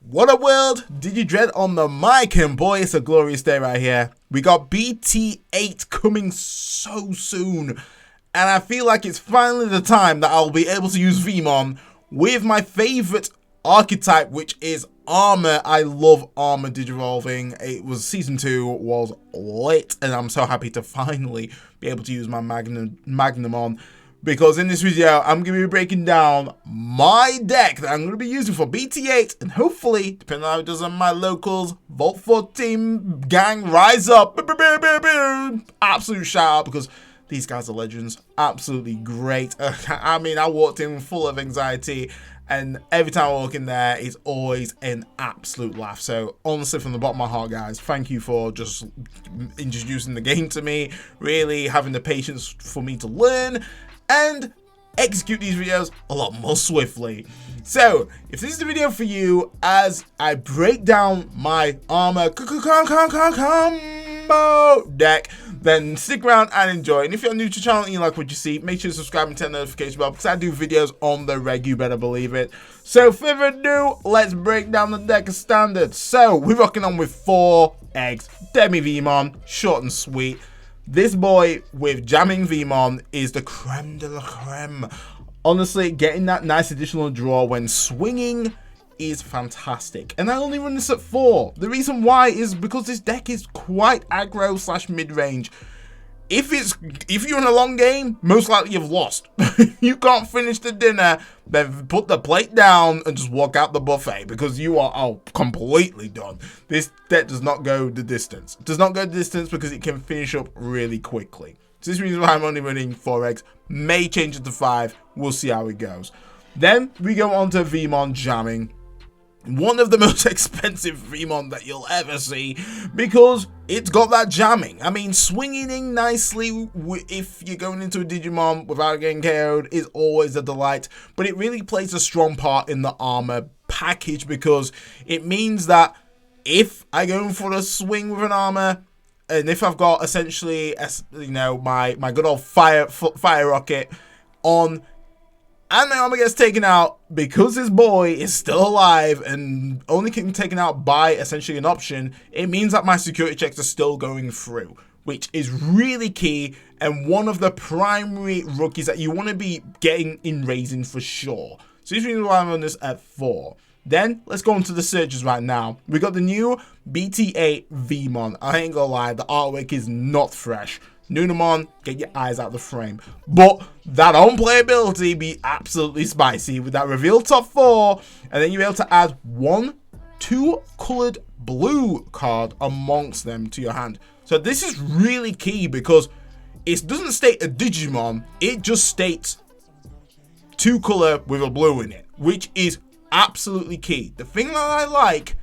What a world, Digidread on the mic, and boy, it's a glorious day right here. We got BT8 coming so soon, and I feel like it's finally the time that I'll be able to use Veemon with my favourite archetype, which is Armor. I love Armor Digivolving. It was Season 2 was lit, and I'm so happy to finally be able to use my Magnamon. Because in this video, I'm going to be breaking down my deck that I'm going to be using for BT8. And hopefully, depending on how it does on my locals, Vault 14 gang, rise up. Absolute shout out because these guys are legends. Absolutely great. I mean, I walked in full of anxiety. And every time I walk in there, it's always an absolute laugh. So honestly, from the bottom of my heart, guys, thank you for just introducing the game to me. Really having the patience for me to learn and execute these videos a lot more swiftly. So, if this is the video for you, as I break down my Armor Kombo deck, then stick around and enjoy. And if you're new to the channel and you like what you see, make sure to subscribe and turn the notification bell because I do videos on the reg, you better believe it. So, further ado, let's break down the deck of standards. So, we're rocking on with 4 eggs, DemiVeemon, short and sweet. This boy with jamming Veemon is the creme de la creme. Honestly, getting that nice additional draw when swinging is fantastic. And I only run this at 4. The reason why is because this deck is quite aggro / mid-range. If you're in a long game, most likely you've lost. You can't finish the dinner, then put the plate down and just walk out the buffet because you are completely done. This deck does not go the distance. It does not go the distance because it can finish up really quickly. So this is the reason why I'm only running 4 eggs. May change it to 5. We'll see how it goes. Then we go on to Veemon jamming. One of the most expensive Veemon that you'll ever see because it's got that jamming. I mean, swinging in nicely if you're going into a Digimon without getting KO'd is always a delight, but it really plays a strong part in the Armor package because it means that if I go in for a swing with an Armor, and if I've got essentially, my good old fire rocket on, and my Armor gets taken out because this boy is still alive and only getting taken out by essentially an option, it means that my security checks are still going through, which is really key and one of the primary rookies that you want to be getting in raising for sure. So this is why I'm on this at 4. Then let's go into the searches right now. We got the new BT8 Veemon. I ain't gonna lie, the artwork is not fresh. Nunamon, get your eyes out of the frame. But that own playability be absolutely spicy with that reveal top 4, and then you're able to add 1 2-colored blue card amongst them to your hand. So this is really key because it doesn't state a Digimon, it just states 2-color with a blue in it, which is absolutely key. The thing that I like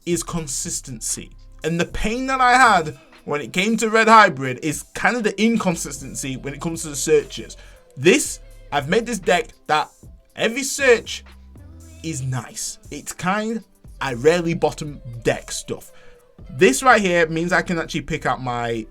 is consistency, and the pain that I had when it came to Red Hybrid is kind of the inconsistency when it comes to the searches. I've made this deck that every search is nice. It's I rarely bottom deck stuff. This right here means I can actually pick out my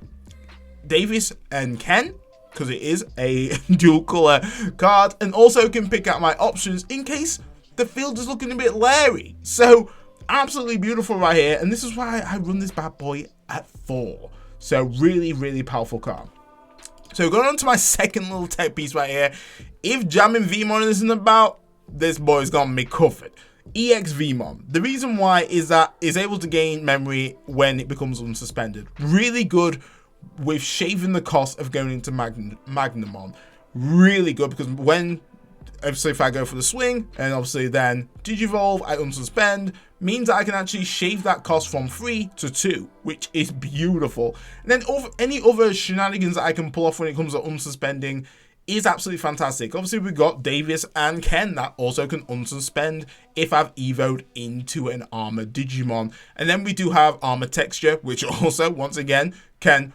Davis and Ken, because it is a dual color card, and also can pick out my options in case the field is looking a bit leery. So absolutely beautiful right here, and this is why I run this bad boy at 4. So really, really powerful card. So going on to my second little tech piece right here. If jamming Veemon isn't about, this boy's gonna be covered. ExVeemon. The reason why is that it's able to gain memory when it becomes unsuspended. Really good with shaving the cost of going into Magnamon. Really good because when obviously if I go for the swing and obviously then Digivolve, I unsuspend, means that I can actually shave that cost from 3 to 2, which is beautiful. And then any other shenanigans that I can pull off when it comes to unsuspending is absolutely fantastic. Obviously we've got Davis and Ken that also can unsuspend if I've evoed into an Armor Digimon. And then we do have Armor Texture, which also once again can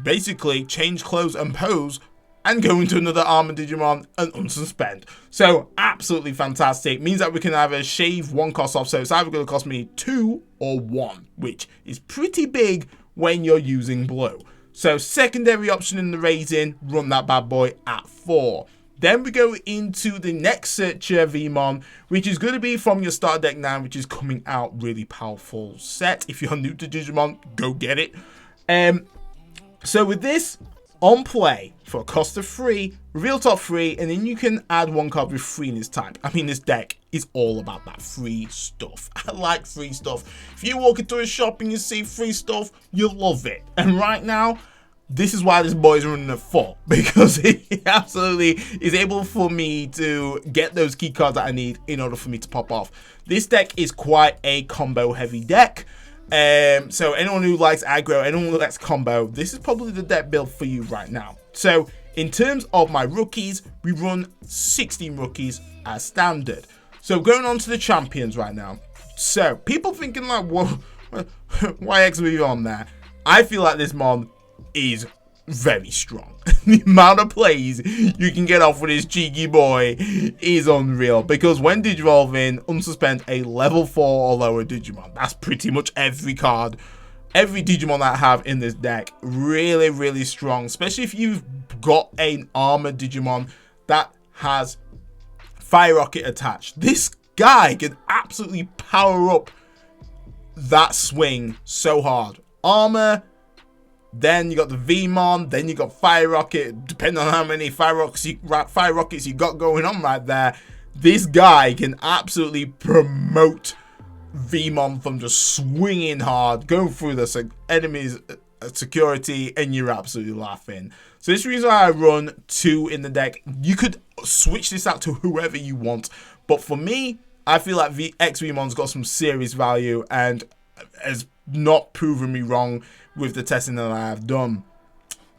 basically change clothes and pose and go into another Armor Digimon and unsuspend. So absolutely fantastic. Means that we can either shave 1 cost off, so it's either going to cost me 2 or 1, which is pretty big when you're using blue. So secondary option in the raising, run that bad boy at 4. Then we go into the next searcher Veemon, which is going to be from your starter deck now, which is coming out really powerful set. If you're new to Digimon, go get it. So with this, on play, for a cost of 3, reveal top 3, and then you can add 1 card with 3 in this type. I mean, this deck is all about that free stuff. I like free stuff. If you walk into a shop and you see free stuff, you'll love it. And right now, this is why this boy is running at 4, because he absolutely is able for me to get those key cards that I need in order for me to pop off. This deck is quite a combo heavy deck. So anyone who likes aggro, anyone who likes combo, this is probably the deck build for you right now. So in terms of my rookies, we run 16 rookies as standard. So going on to the champions right now. So people thinking like, whoa, why ExVeemon there? I feel like this mon is very strong. The amount of plays you can get off with this cheeky boy is unreal, because when Digivolving, unsuspend a level 4 or lower Digimon. That's pretty much every card, every Digimon that I have in this deck. Really, really strong, especially if you've got an armored Digimon that has Fire Rocket attached. This guy can absolutely power up that swing so hard. Armor, then you got the Veemon, then you got Fire Rocket. Depending on how many Fire Rockets you got going on right there, this guy can absolutely promote Veemon from just swinging hard, going through the enemy's security, and you're absolutely laughing. So this is the reason why I run 2 in the deck. You could switch this out to whoever you want, but for me, I feel like ExVeemon's got some serious value and has not proven me wrong with the testing that I have done.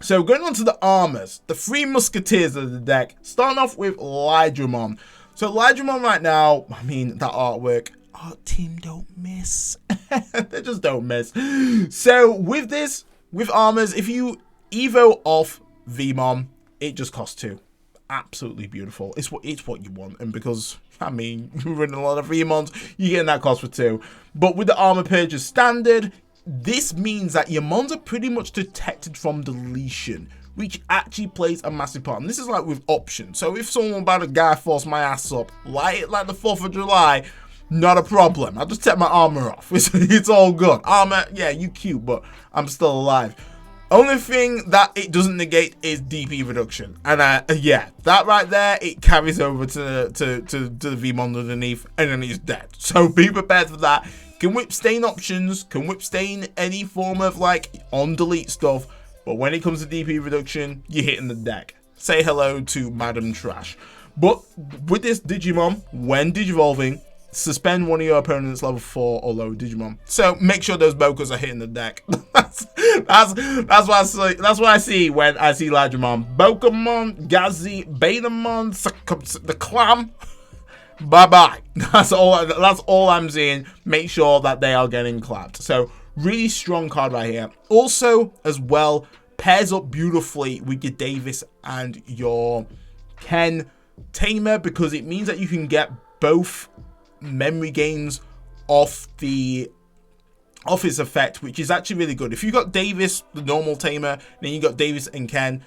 So going on to the armors, the 3 musketeers of the deck, starting off with Lighdramon. So Lighdramon right now, I mean, that artwork, art team don't miss. They just don't miss. So with this, with armors, if you evo off Veemon, it just costs 2. Absolutely beautiful. It's what you want, and because I mean you're running a lot of Veemons, you're getting that cost for 2. But with the armor purge as standard, this means that your mons are pretty much detected from deletion, which actually plays a massive part. And this is like with options. So if someone about a guy force my ass up, like the 4th of July, not a problem. I'll just take my armor off. It's all good. Armor, yeah, you cute, but I'm still alive. Only thing that it doesn't negate is DP reduction, and yeah, that right there, it carries over to the Veemon underneath, and then he's dead. So be prepared for that. Can whip stain options, can whip stain any form of like on delete stuff, but when it comes to DP reduction, you're hitting the deck. Say hello to Madam Trash. But with this Digimon, when Digivolving, suspend one of your opponent's level 4 or lower Digimon. So make sure those Bokas are hitting the deck. that's what I see when I see Lighdramon. Bokamon, Gazi, Betamon, the Clam. Bye-bye. That's all I'm seeing. Make sure that they are getting clapped. So really strong card right here. Also, as well, pairs up beautifully with your Davis and your Ken Tamer, because it means that you can get both memory gains off his effect, which is actually really good. If you got Davis, the normal Tamer, then you got Davis and Ken,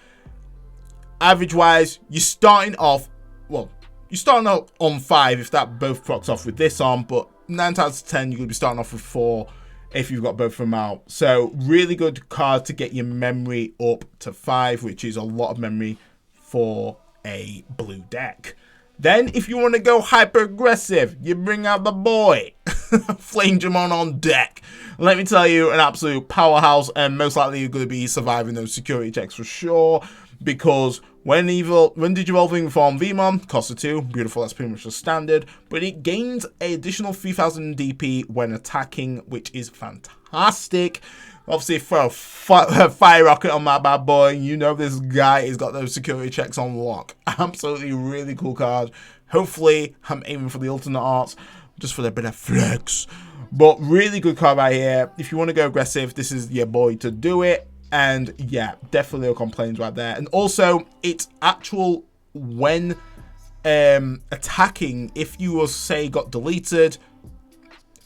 average wise, you're starting off on 5 if that both procs off with this on, but 9 times 10 you're going to be starting off with 4 if you've got both of them out. So really good card to get your memory up to 5, which is a lot of memory for a blue deck. Then, if you want to go hyper aggressive, you bring out the boy, Flamedramon on deck. Let me tell you, an absolute powerhouse, and most likely you're going to be surviving those security checks for sure. Because when Digivolving from Veemon, costs a 2, beautiful, that's pretty much the standard. But it gains an additional 3000 DP when attacking, which is fantastic. Obviously, throw a Fire Rocket on my bad boy. You know this guy has got those security checks on lock. Absolutely really cool card. Hopefully, I'm aiming for the alternate arts, just for a bit of flex. But really good card right here. If you want to go aggressive, this is your boy to do it. And yeah, definitely no complaints right there. And also, it's actual when attacking, if you, say, got deleted,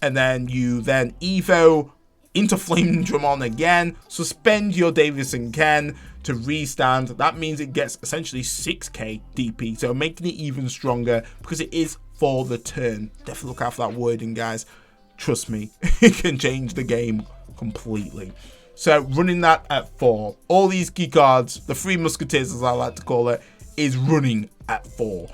and then you then evo into Flamedramon again, suspend your Davis and Ken to restand. That means it gets essentially 6k DP, so making it even stronger because it is for the turn. Definitely look out for that wording, guys. Trust me, it can change the game completely. So running that at 4. All these key cards, the 3 Musketeers as I like to call it, is running at 4.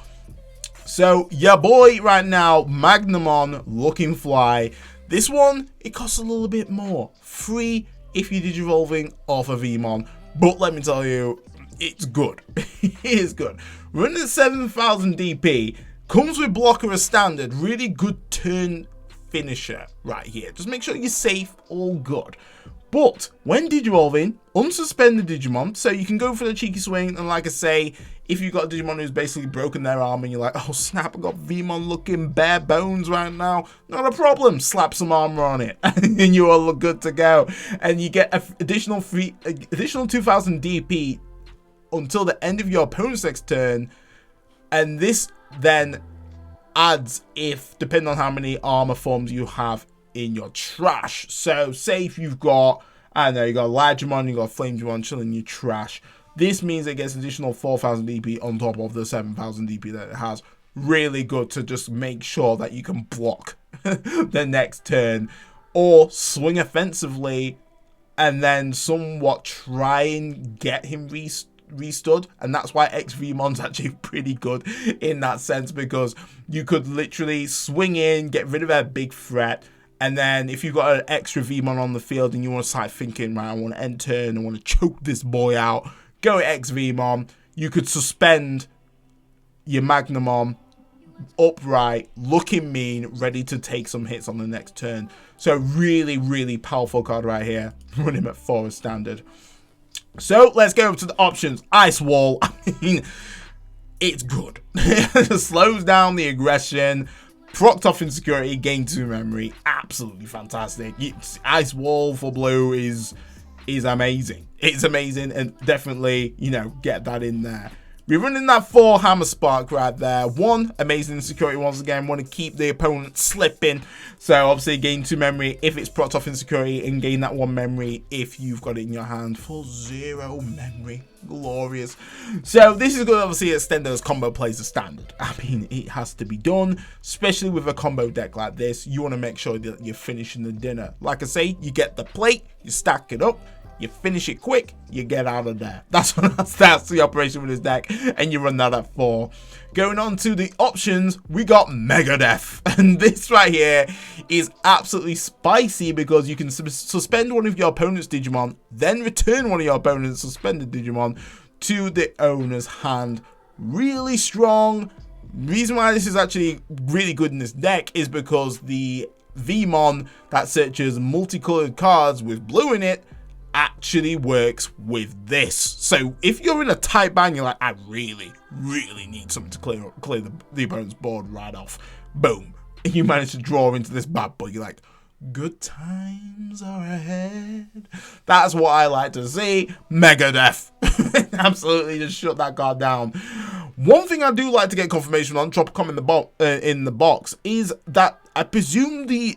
So yeah, boy, right now, Magnamon looking fly. This one, it costs a little bit more. 3 if you're digivolving off of Veemon. But let me tell you, it's good. It is good. Running at 7,000 DP, comes with blocker as standard. Really good turn finisher right here. Just make sure you're safe, all good. But when digivolving, unsuspend the Digimon, so you can go for the cheeky swing, and like I say, if you've got a Digimon who's basically broken their arm and you're like, oh snap, I got Veemon looking bare bones right now, not a problem, slap some armor on it, and you all look good to go. And you get additional 2,000 DP until the end of your opponent's next turn, and this then adds if, depending on how many armor forms you have in your trash. So say if you've got, I don't know, you got Lighdramon, you got Flamedramon chilling in your trash, this means it gets additional 4,000 DP on top of the 7,000 DP that it has. Really good to just make sure that you can block the next turn or swing offensively and then somewhat try and get him restood. And that's why ExVeemon's actually pretty good in that sense, because you could literally swing in, get rid of a big threat, and then if you've got an extra Veemon on the field and you want to start thinking, right, I want to end turn, I want to choke this boy out, go ExVeemon. You could suspend your Magnamon upright, looking mean, ready to take some hits on the next turn. So really, really powerful card right here. Run him at 4 as standard. So let's go over to the options. Ice Wall. I mean, it's good. It slows down the aggression. Procced off insecurity, gain 2 memory. Absolutely fantastic. Ice Wall for blue is amazing. It's amazing, and definitely, you know, get that in there. We're running that 4 Hammer Spark right there. 1, amazing insecurity once again. Want to keep the opponent slipping. So obviously gain 2 memory if it's procced off insecurity, and gain that 1 memory if you've got it in your hand for 0 memory. Glorious. So this is going to obviously extend those combo plays as standard. I mean, it has to be done, especially with a combo deck like this. You want to make sure that you're finishing the dinner. Like I say, you get the plate, you stack it up, you finish it quick, you get out of there. That's the operation with this deck, and you run that at 4. Going on to the options, we got Megadeath, and this right here is absolutely spicy because you can suspend one of your opponent's Digimon, then return one of your opponent's suspended Digimon to the owner's hand. Really strong. Reason why this is actually really good in this deck is because the Veemon that searches multicolored cards with blue in it actually works with this. So if you're in a tight bang, you're like, I really need something to clear the opponent's board right off. Boom. And you manage to draw into this bad boy. You're like, good times are ahead. That's what I like to see. Megadeath. Absolutely just shut that card down. One thing I do like to get confirmation on, drop a comment in the box, is that I presume the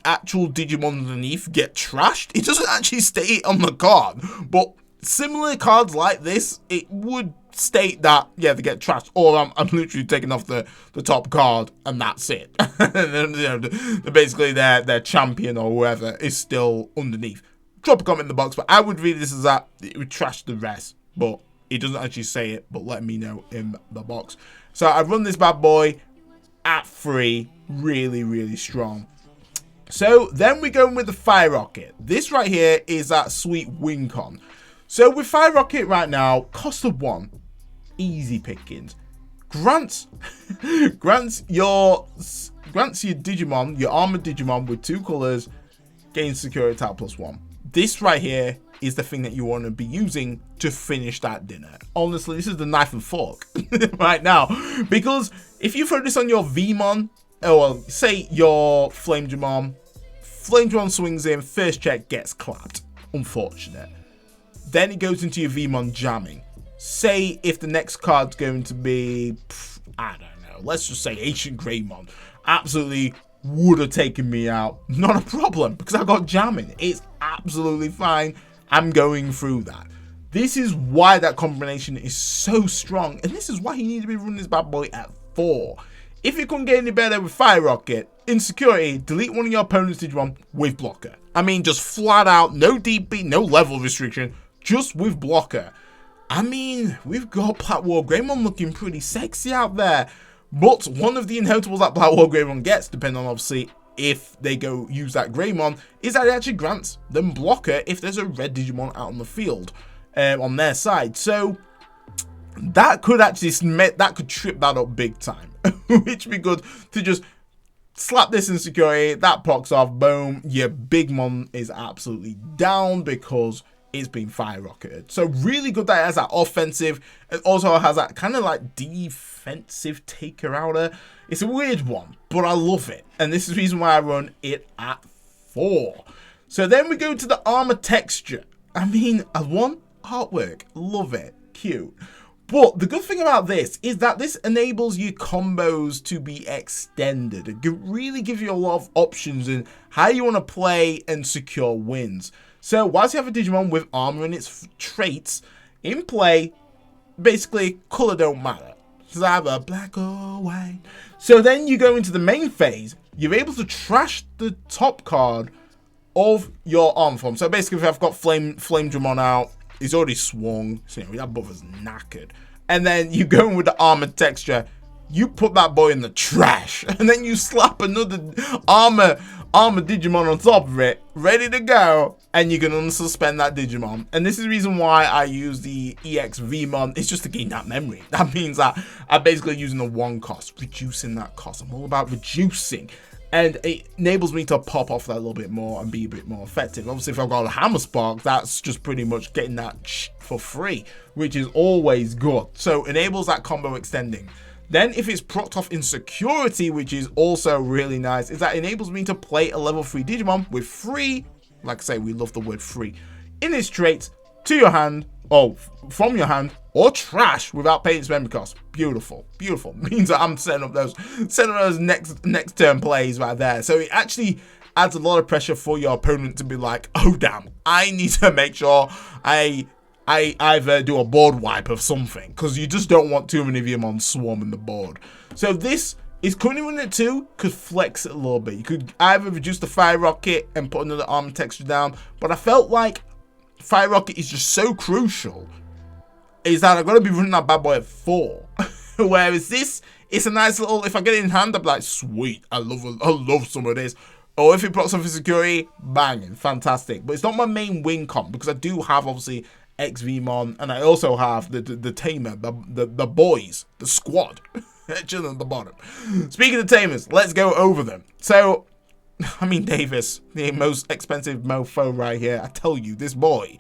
actual Digimon underneath get trashed. It doesn't actually state it on the card, but similar cards like this, it would state that, yeah, they get trashed, or I'm literally taking off the top card and that's it. And then, you know, basically their champion or whoever is still underneath. Drop a comment in the box, but I would read this as that it would trash the rest, but it doesn't actually say it, but let me know in the box. So I run this bad boy at 3, really strong. So then we're going with the Fire Rocket. This right here is that sweet wing con. So with Fire Rocket right now, cost of 1, easy pickings. Grants your Digimon, your armored Digimon with 2 colors, gains security type +1. This right here is the thing that you want to be using to finish that dinner. Honestly, this is the knife and fork right now, because if you throw this on your Veemon, oh, well, say your Flamedramon swings in, first check gets clapped. Unfortunate. Then it goes into your Veemon jamming. Say if the next card's going to be, I don't know, let's just say Ancient Greymon. Absolutely would have taken me out. Not a problem, because I got jamming. It's absolutely fine. I'm going through that. This is why that combination is so strong, and this is why you need to be running this bad boy at 4. If you couldn't get any better with Fire Rocket, Insecurity, delete one of your opponent's Digimon with Blocker. I mean, just flat out, no DP, no level restriction, just with Blocker. I mean, we've got Black War Greymon looking pretty sexy out there, but one of the inheritables that Black War Greymon gets, depending on obviously if they go use that Greymon, is that it actually grants them Blocker if there's a red Digimon out on the field on their side. So that could actually trip that up big time, which would be good to just slap this Insecurity, that procs off, boom, your big mon is absolutely down because it's been Fire Rocketed. So really good that it has that offensive. It also has that kind of like defensive taker outer. It's a weird one, but I love it. And this is the reason why I run it at 4. So then we go to the armor texture. I mean, I want artwork. Love it. Cute. But the good thing about this is that this enables your combos to be extended. It really gives you a lot of options in how you want to play and secure wins. So whilst you have a Digimon with armor and its traits in play, basically color don't matter. It's either black or white. So then you go into the main phase, you're able to trash the top card of your armor form. So basically if I've got Flamedramon out, he's already swung, so you know, that brother's knackered. And then you go in with the armor texture, you put that boy in the trash, and then you slap another armor Digimon on top of it, ready to go, and you can unsuspend that Digimon. And this is the reason why I use the ExVeemon. It's just to gain that memory. That means that I'm basically using the 1 cost, reducing that cost. I'm all about reducing. And it enables me to pop off that a little bit more and be a bit more effective. Obviously, if I've got a Hammer Spark, that's just pretty much getting that for free, which is always good. So enables that combo extending. Then if it's procced off Insecurity, which is also really nice, is that enables me to play a level 3 Digimon with free, like I say, we love the word free, in its traits to your hand, or from your hand, or trash without paying its memory cost. Beautiful, beautiful. Means that I'm setting up those next turn plays right there. So it actually adds a lot of pressure for your opponent to be like, oh damn, I need to make sure I either do a board wipe of something, because you just don't want too many of them on swarming the board. So this is currently running at 2, could flex it a little bit. You could either reduce the Fire Rocket and put another armor texture down, but I felt like Fire Rocket is just so crucial, is that I've got to be running that bad boy at 4. Whereas this, it's a nice little, if I get it in hand, I'm like, sweet, I love some of this. Or if it procs off Insecurity, banging, fantastic. But it's not my main win comp, because I do have, obviously, ExVeemon, and I also have the Tamer, the boys, the squad, chilling at the bottom. Speaking of Tamers, let's go over them. So, I mean, Davis, the most expensive mofo right here. I tell you, this boy,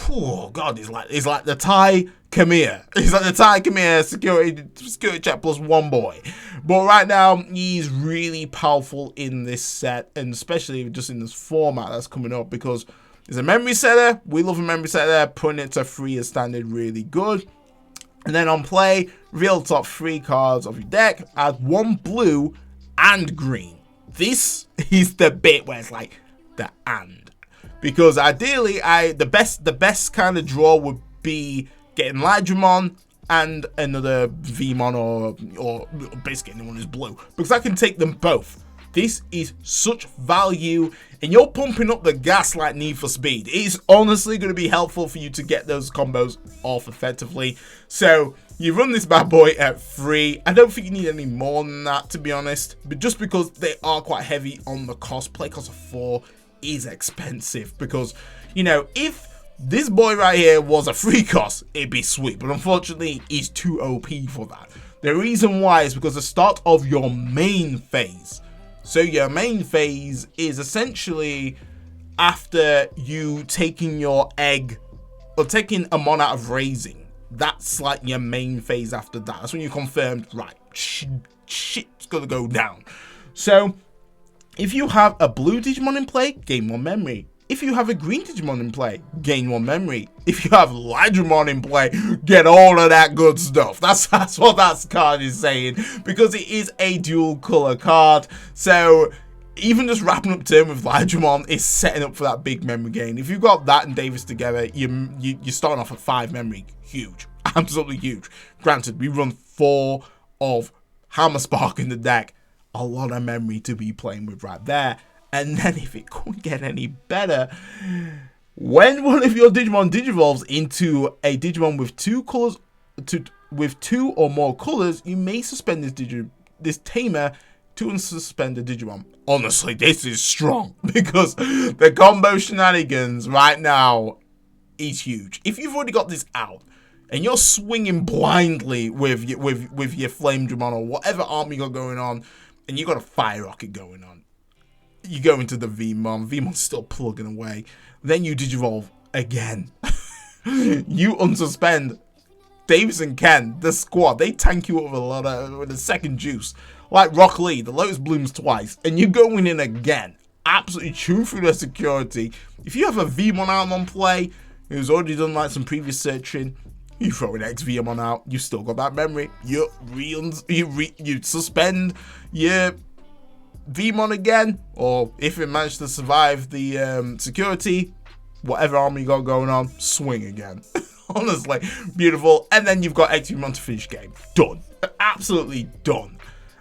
oh god, he's like the Thai Khmer. He's like the Thai Khmer security check +1 boy. But right now, he's really powerful in this set, and especially just in this format that's coming up, because it's a memory setter. We love a memory setter. Putting it to 3 is standard really good. And then on play, reveal the top 3 cards of your deck. Add 1 blue and green. This is the bit where it's like the and. Because ideally, the best kind of draw would be getting Lighdramon and another Veemon or basically anyone who's blue. Because I can take them both. This is such value, and you're pumping up the gas like Need for Speed. It's honestly going to be helpful for you to get those combos off effectively. So you run this bad boy at 3. I don't think you need any more than that, to be honest. But just because they are quite heavy on the cost, play cost of 4 is expensive. Because, you know, if this boy right here was a free cost, it'd be sweet. But unfortunately, he's too OP for that. The reason why is because the start of your main phase. So your main phase is essentially after you taking your egg or taking a mon out of raising. That's like your main phase after that. That's when you confirmed, right, shit's gonna go down. So if you have a blue Digimon in play, gain 1 memory. If you have a green Digimon in play, gain 1 memory. If you have Lighdramon in play, get all of that good stuff. That's what that card is saying, because it is a dual color card. So even just wrapping up turn with Lighdramon is setting up for that big memory gain. If you've got that and Davis together, you're starting off at 5 memory. Huge. Absolutely huge. Granted, we run 4 of Hammer Spark in the deck. A lot of memory to be playing with right there. And then if it couldn't get any better, when one of your Digimon digivolves into a Digimon with 2 colors, with 2 or more colors, you may suspend this Tamer to unsuspend a Digimon. Honestly, this is strong, because the combo shenanigans right now is huge. If you've already got this out and you're swinging blindly with your Flamedramon or whatever arm you got going on, and you got a Fire Rocket going on, you go into the Veemon's still plugging away, then you digivolve again. You unsuspend Davis and Ken, the squad, they tank you up with a second juice. Like Rock Lee, the Lotus Blooms twice, and you're going in again. Absolutely chew through their security. If you have a Veemon out on play, who's already done like some previous searching, you throw an ExVeemon out, you still got that memory. You suspend your Veemon again, or if it managed to survive the security, whatever armor you got going on, swing again. Honestly, beautiful. And then you've got ExVeemon to finish game. Done. Absolutely done.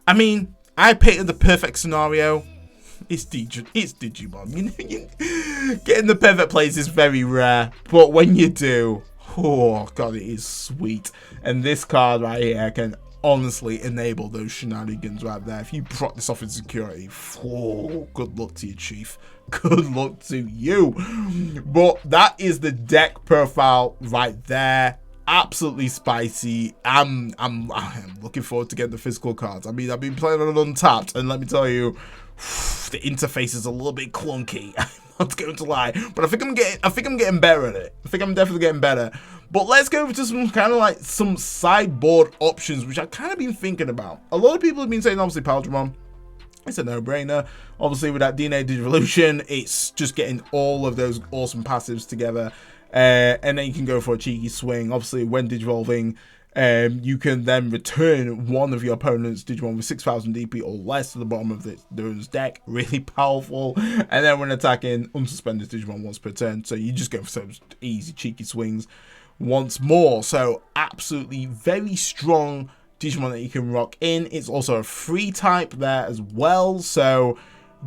I mean, I painted the perfect scenario. It's Digimon. Getting the perfect plays is very rare, but when you do, oh god, it is sweet. And this card right here can honestly enable those shenanigans right there. If you proc this off in security, oh, good luck to you, Chief. Good luck to you. But that is the deck profile right there. Absolutely spicy. I'm looking forward to getting the physical cards. I mean, I've been playing on Untapped, and let me tell you, the interface is a little bit clunky. I'm not going to lie, but I think I'm getting better at it. I think I'm definitely getting better. But let's go over to some kind of like some sideboard options, which I've kind of been thinking about. A lot of people have been saying, obviously, Paladramon. It's a no-brainer. Obviously, with that DNA Digivolution, it's just getting all of those awesome passives together. And then you can go for a cheeky swing. Obviously, when digivolving, you can then return one of your opponent's Digimon with 6,000 DP or less to the bottom of their deck. Really powerful. And then when attacking, unsuspend this Digimon once per turn. So you just go for some easy, cheeky swings once more. So absolutely very strong Digimon that you can rock in. It's also a free type there as well. So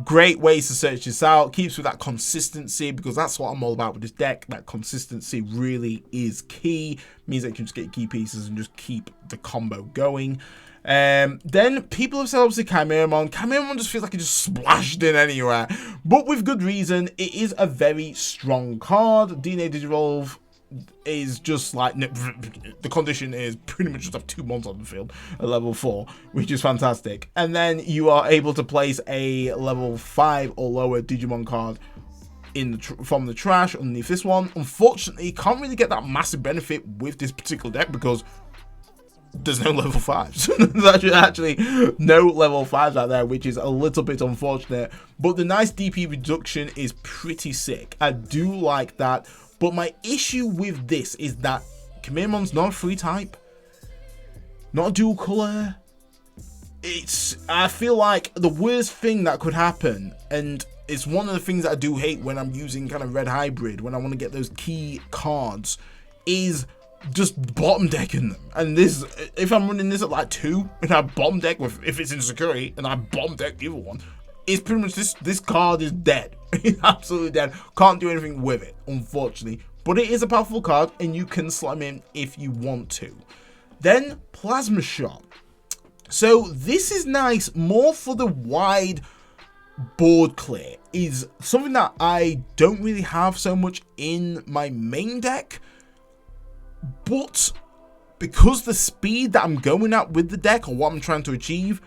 great ways to search this out. Keeps with that consistency, because that's what I'm all about with this deck. That consistency really is key. Means that you can just get key pieces and just keep the combo going. Then people have said obviously Chimeramon. Chimeramon just feels like it just splashed in anywhere, but with good reason. It is a very strong card. DNA Digivolve is just like, the condition is pretty much just have 2 mons on the field at level 4, which is fantastic. And then you are able to place a level 5 or lower Digimon card in from the trash underneath this one. Unfortunately, you can't really get that massive benefit with this particular deck because there's no level 5s. There's actually no level 5s out there, which is a little bit unfortunate. But the nice DP reduction is pretty sick. I do like that. But my issue with this is that Chimeramon's not a free type, not a dual color. I feel like the worst thing that could happen, and it's one of the things that I do hate when I'm using kind of red hybrid, when I want to get those key cards, is just bottom decking them. And this, if I'm running this at like 2 and I bottom deck with, if it's in security and I bottom deck the other one, it's pretty much this card is dead. It's absolutely dead. Can't do anything with it, unfortunately. But it is a powerful card and you can slime in if you want to. Then Plasma Shot. So this is nice, more for the wide board clear. Is something that I don't really have so much in my main deck. But because the speed that I'm going at with the deck or what I'm trying to achieve,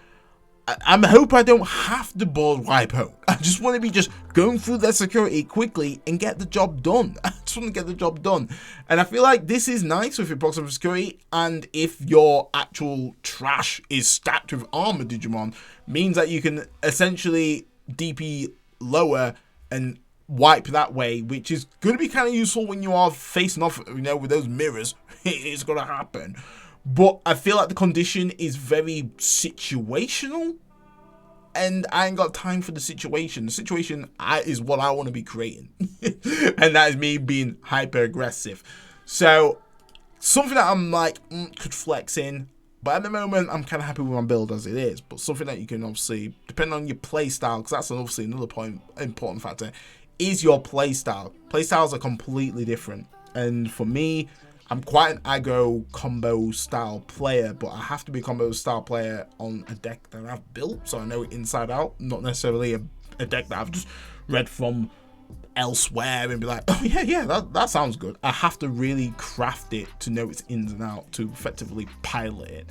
I hope I don't have to board wipe home. I just want to be just going through their security quickly and get the job done. I just want to get the job done. And I feel like this is nice with your proximate security, and if your actual trash is stacked with armor Digimon, means that you can essentially DP lower and wipe that way, which is going to be kind of useful when you are facing off, you know, with those mirrors. It's going to happen. But I feel like the condition is very situational, and I ain't got time for the situation. The situation is what I want to be creating. And that is me being hyper aggressive. So something that I'm like, could flex in. But at the moment, I'm kind of happy with my build as it is. But something that you can obviously, depending on your play style, because that's obviously another important factor, is your play style. Play styles are completely different. And for me, I'm quite an aggro combo style player, but I have to be a combo style player on a deck that I've built, so I know it inside out, not necessarily a deck that I've just read from elsewhere and be like, oh yeah, that sounds good. I have to really craft it to know its ins and out to effectively pilot it.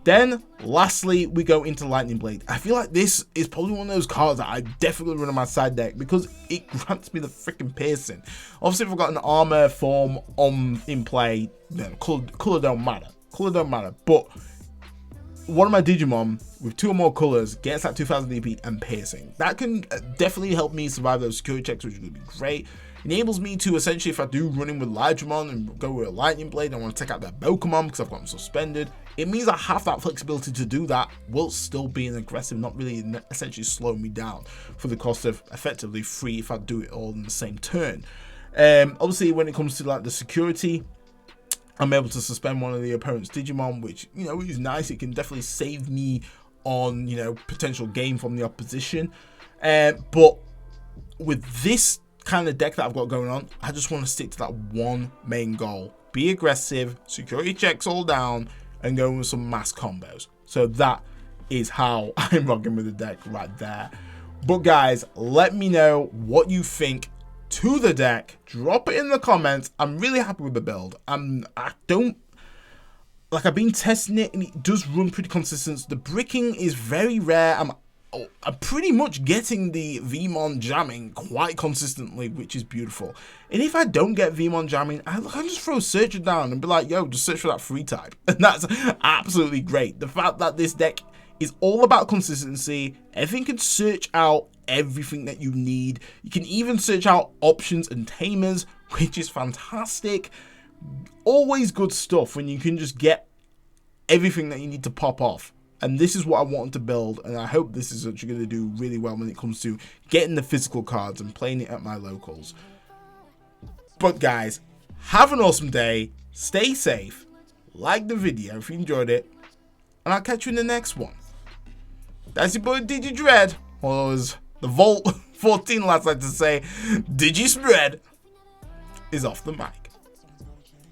Then lastly, we go into Lightning Blade. I feel like this is probably one of those cards that I definitely run on my side deck because it grants me the freaking piercing. Obviously, if I've got an armor form in play, then color don't matter. Color don't matter. But one of my Digimon with 2 or more colors gets that 2000 DP and piercing. That can definitely help me survive those security checks, which is going to be great. Enables me to essentially, if I do run in with Lighdramon and go with a Lightning Blade, I want to take out that Pokemon because I've got them suspended. It means I have that flexibility to do that while still being aggressive, not really essentially slowing me down for the cost of effectively 3 if I do it all in the same turn. Obviously, when it comes to like the security, I'm able to suspend one of the opponent's Digimon, which, you know, is nice. It can definitely save me on, you know, potential game from the opposition. But with this kind of deck that I've got going on, I just want to stick to that one main goal. Be aggressive, security checks all down, and go with some mass combos. So that is how I'm rocking with the deck right there. But guys, let me know what you think to the deck. Drop it in the comments. I'm really happy with the build. I've been testing it and it does run pretty consistent. The bricking is very rare. I'm pretty much getting the Veemon jamming quite consistently, which is beautiful. And if I don't get Veemon jamming, I just throw Searcher down and be like, yo, just search for that free type. And that's absolutely great. The fact that this deck is all about consistency. Everything can search out everything that you need. You can even search out options and tamers, which is fantastic. Always good stuff when you can just get everything that you need to pop off. And this is what I wanted to build, and I hope this is actually going to do really well when it comes to getting the physical cards and playing it at my locals. But guys, have an awesome day, stay safe, like the video if you enjoyed it, and I'll catch you in the next one. That's your boy Digi Dread, or as the Vault 14 lads like to say, Digi Spread is off the mic.